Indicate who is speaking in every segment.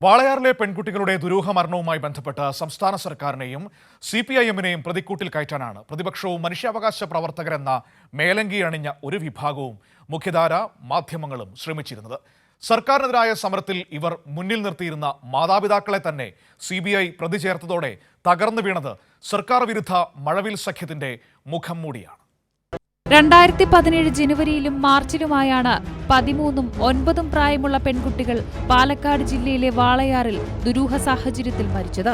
Speaker 1: വാളയാറിലെ പെൺകുട്ടികളുടെ ദുരൂഹ മരണവുമായി ബന്ധപ്പെട്ട് സംസ്ഥാന സർക്കാരിനെയും CPIM-നെയും പ്രതിക്കൂട്ടിൽ കയറ്റാനാണ് പ്രതിപക്ഷവും മനുഷ്യാവകാശ പ്രവർത്തകരെന്ന മേലങ്കി അണിഞ്ഞ ഒരു വിഭാഗവും മുഖ്യധാര മാധ്യമങ്ങളും ശ്രമിച്ചിരുന്നത്. സർക്കാരിനെതിരായ സമരത്തിൽ ഇവർ മുന്നിൽ നിർത്തിയിരുന്ന മാതാപിതാക്കളെ തന്നെ CBI പ്രതി ചേർത്തതോടെ തകർന്നു വീണത് സർക്കാർ വിരുദ്ധ മഴവിൽ സഖ്യത്തിന്റെ മുഖം മൂടിയാണ്.
Speaker 2: 2017 ജനുവരിയിലും മാർച്ചിലുമായാണ് 13ഉം 9ഉം പ്രായമുള്ള പെൺകുട്ടികൾ പാലക്കാട് ജില്ലയിലെ വാളയാറിൽ ദുരൂഹ സാഹചര്യത്തിൽ മരിച്ചത്.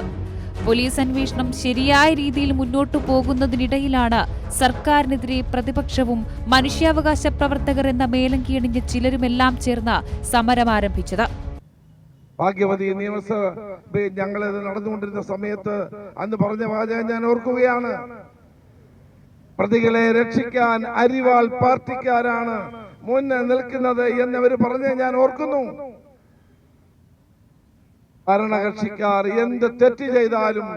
Speaker 2: പോലീസ് അന്വേഷണം ശരിയായ രീതിയിൽ മുന്നോട്ടു പോകുന്നതിനിടയിലാണ് സർക്കാരിനെതിരെ പ്രതിപക്ഷവും മനുഷ്യാവകാശ പ്രവർത്തകർ എന്ന മേലങ്കിയണിഞ്ഞ ചിലരുമെല്ലാം ചേർന്ന് സമരം ആരംഭിച്ചത്.
Speaker 3: ഭാഗ്യവതി നിയമസഭ ഞങ്ങളിത് നടന്നുകൊണ്ടിരുന്ന സമയത്ത് അന്ന് പറഞ്ഞ വാചകം ഞാൻ ഓർക്കുകയാണ്. പ്രതികളെ രക്ഷിക്കാൻ അരിവാൾ പാർട്ടിക്കാരാണ് മുന്നിൽ നിൽക്കുന്നത് എന്നവർ പറഞ്ഞ് ഞാൻ ഓർക്കുന്നു. ഭരണകക്ഷിക്കാർ എന്ത് തെറ്റ് ചെയ്താലും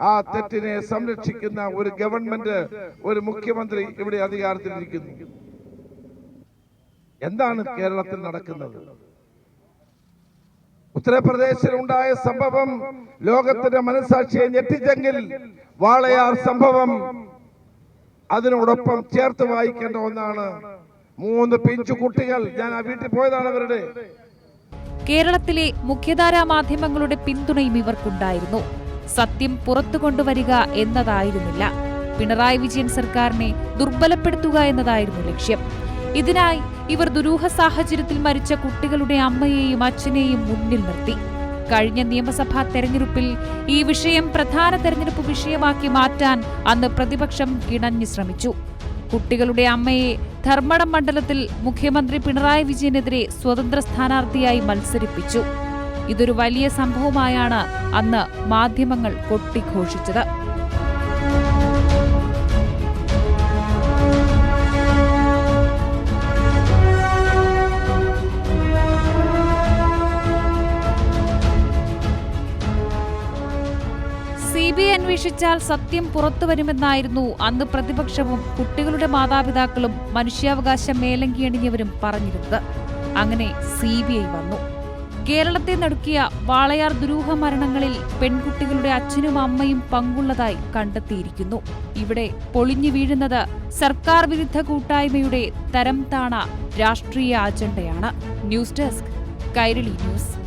Speaker 3: ആ തെറ്റിനെ സംരക്ഷിക്കുന്ന ഒരു ഗവൺമെന്റ്, ഒരു മുഖ്യമന്ത്രി ഇവിടെ അധികാരത്തിലിരിക്കുന്നു. എന്താണ് കേരളത്തിൽ നടക്കുന്നത്? ഉത്തർപ്രദേശിൽ ഉണ്ടായ സംഭവം ലോകത്തിന്റെ മനസാക്ഷിയെ ഞെട്ടിച്ചെങ്കിൽ വാളയാർ സംഭവം അതിനോടൊപ്പം ചേർത്ത് വായിക്കേണ്ട ഒന്നാണ്. 3 പിഞ്ചു കുട്ടികൾ, ഞാൻ ആ വീട്ടിൽ പോയതാണ് അവരുടെ.
Speaker 2: കേരളത്തിലെ മുഖ്യധാരാ മാധ്യമങ്ങളുടെ പിന്തുണയും ഇവർക്കുണ്ടായിരുന്നു. സത്യം പുറത്തു കൊണ്ടുവരിക എന്നതായിരുന്നില്ല, പിണറായി വിജയൻ സർക്കാരിനെ ദുർബലപ്പെടുത്തുക എന്നതായിരുന്നു ലക്ഷ്യം. ഇതിനായി ഇവർ ദുരൂഹ സാഹചര്യത്തിൽ മരിച്ച കുട്ടികളുടെ അമ്മയെയും അച്ഛനെയും മുന്നിൽ നിർത്തി. കഴിഞ്ഞ നിയമസഭാ തെരഞ്ഞെടുപ്പിൽ ഈ വിഷയം പ്രധാന തെരഞ്ഞെടുപ്പ് വിഷയമാക്കി മാറ്റാൻ അന്ന് പ്രതിപക്ഷം കിണഞ്ഞു ശ്രമിച്ചു. കുട്ടികളുടെ അമ്മയെ ധർമ്മടം മണ്ഡലത്തിൽ മുഖ്യമന്ത്രി പിണറായി വിജയനെതിരെ സ്വതന്ത്ര സ്ഥാനാർത്ഥിയായി മത്സരിപ്പിച്ചു. ഇതൊരു വലിയ സംഭവമായാണ് അന്ന് മാധ്യമങ്ങൾ കൊട്ടിഘോഷിച്ചത്. CBI അന്വേഷിച്ചാൽ സത്യം പുറത്തുവരുമെന്നായിരുന്നു അന്ന് പ്രതിപക്ഷവും കുട്ടികളുടെ മാതാപിതാക്കളും മനുഷ്യാവകാശ മേലങ്കിയണിഞ്ഞവരും പറഞ്ഞിരുന്നത്. അങ്ങനെ CBI വന്നു. കേരളത്തെ നടുക്കിയ വാളയാർ ദുരൂഹ മരണങ്ങളിൽ പെൺകുട്ടികളുടെ അച്ഛനും അമ്മയും പങ്കുള്ളതായി കണ്ടെത്തിയിരിക്കുന്നു. ഇവിടെ പൊളിഞ്ഞു വീഴുന്നത് സർക്കാർ വിരുദ്ധ കൂട്ടായ്മയുടെ തരം താണ രാഷ്ട്രീയ അജണ്ടയാണ്. News desk, Kairali news.